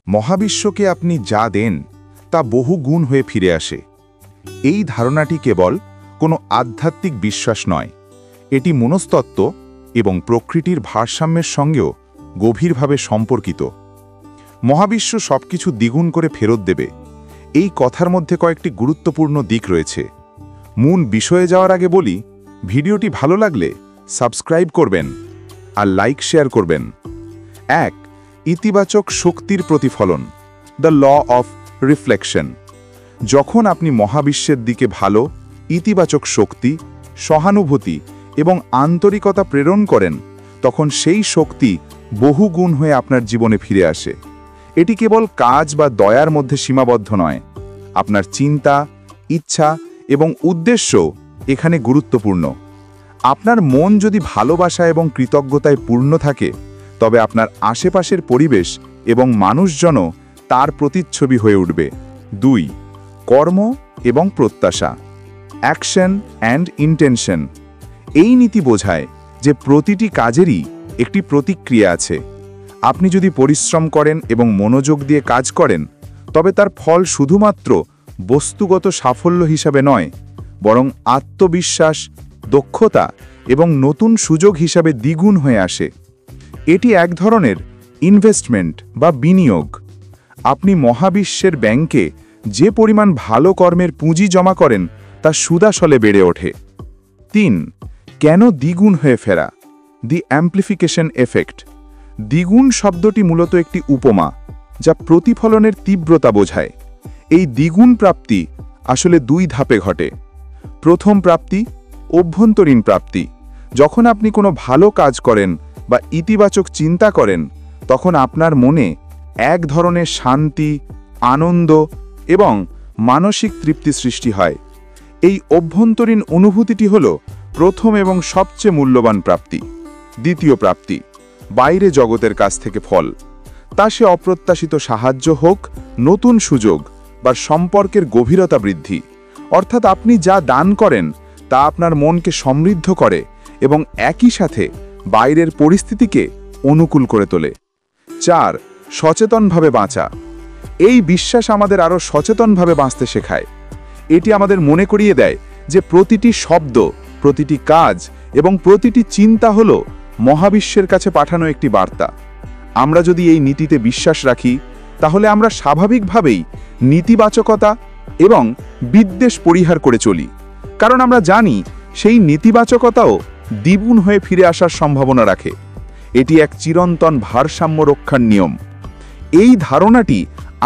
মহাবিশ্বকে আপনি যা দেন তা বহু গুণ হয়ে ফিরে আসে। এই ধারণাটি কেবল কোনো আধ্যাত্মিক বিশ্বাস নয়, এটি মনস্তত্ত্ব এবং প্রকৃতির ভারসাম্যের সঙ্গেও গভীরভাবে সম্পর্কিত। মহাবিশ্ব সবকিছু দ্বিগুণ করে ফেরত দেবে, এই কথার মধ্যে কয়েকটি গুরুত্বপূর্ণ দিক রয়েছে। মূল বিষয়ে যাওয়ার আগে বলি, ভিডিওটি ভালো লাগলে সাবস্ক্রাইব করবেন আর লাইক শেয়ার করবেন। 1. ইতিবাচক শক্তির প্রতিফলন, দ্য ল অফ রিফ্লেকশন। যখন আপনি মহাবিশ্বের দিকে ভালো, ইতিবাচক শক্তি, সহানুভূতি এবং আন্তরিকতা প্রেরণ করেন, তখন সেই শক্তি বহু গুণ হয়ে আপনার জীবনে ফিরে আসে। এটি কেবল কাজ বা দয়ার মধ্যে সীমাবদ্ধ নয়, আপনার চিন্তা, ইচ্ছা এবং উদ্দেশ্য এখানে গুরুত্বপূর্ণ। আপনার মন যদি ভালোবাসা এবং কৃতজ্ঞতায় পূর্ণ থাকে, তবে আপনার আশেপাশের পরিবেশ এবং মানুষজনও তার প্রতিচ্ছবি হয়ে উঠবে। 2. কর্ম এবং প্রত্যাশা, অ্যাকশন অ্যান্ড ইন্টেনশন। এই নীতি বোঝায় যে প্রতিটি কাজেরই একটি প্রতিক্রিয়া আছে। আপনি যদি পরিশ্রম করেন এবং মনোযোগ দিয়ে কাজ করেন, তবে তার ফল শুধুমাত্র বস্তুগত সাফল্য হিসাবে নয়, বরং আত্মবিশ্বাস, দক্ষতা এবং নতুন সুযোগ হিসাবে দ্বিগুণ হয়ে আসে। এটি এক ধরনের ইনভেস্টমেন্ট বা বিনিয়োগ। আপনি মহাবিশ্বের ব্যাংকে যে পরিমাণ ভালো কর্মের পুঁজি জমা করেন, তা সুদাসলে বেড়ে ওঠে। 3. কেন দ্বিগুণ হয়ে ফেরা, দি অ্যাম্প্লিফিকেশন এফেক্ট। দ্বিগুণ শব্দটি মূলত একটি উপমা, যা প্রতিফলনের তীব্রতা বোঝায়। এই দ্বিগুণ প্রাপ্তি আসলে 2 ধাপে ঘটে। প্রথম প্রাপ্তি, অভ্যন্তরীণ প্রাপ্তি। যখন আপনি কোনো ভালো কাজ করেন বা ইতিবাচক চিন্তা করেন, তখন আপনার মনে এক ধরনের শান্তি, আনন্দ এবং মানসিক তৃপ্তি সৃষ্টি হয়। এই অভ্যন্তরীণ অনুভূতিটি হল প্রথম এবং সবচেয়ে মূল্যবান প্রাপ্তি। দ্বিতীয় প্রাপ্তি, বাইরে জগতের কাছ থেকে ফল। তা সে অপ্রত্যাশিত সাহায্য হোক, নতুন সুযোগ বা সম্পর্কের গভীরতা বৃদ্ধি। অর্থাৎ আপনি যা দান করেন তা আপনার মনকে সমৃদ্ধ করে এবং একই সাথে বাইরের পরিস্থিতিকে অনুকূল করে তোলে। 4. সচেতনভাবে বাঁচা। এই বিশ্বাস আমাদের আরও সচেতনভাবে বাঁচতে শেখায়। এটি আমাদের মনে করিয়ে দেয় যে প্রতিটি শব্দ, প্রতিটি কাজ এবং প্রতিটি চিন্তা হল মহাবিশ্বের কাছে পাঠানো একটি বার্তা। আমরা যদি এই নীতিতে বিশ্বাস রাখি, তাহলে আমরা স্বাভাবিকভাবেই নেতিবাচকতা এবং বিদ্বেষ পরিহার করে চলি, কারণ আমরা জানি সেই নেতিবাচকতাও দ্বিগুণ হয়ে ফিরে আসার সম্ভাবনা রাখে। এটি এক চিরন্তন ভারসাম্য রক্ষার নিয়ম। এই ধারণাটি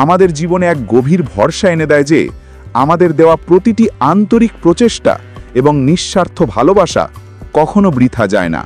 আমাদের জীবনে এক গভীর ভরসা এনে দেয় যে আমাদের দেওয়া প্রতিটি আন্তরিক প্রচেষ্টা এবং নিঃস্বার্থ ভালোবাসা কখনো বৃথা যায় না।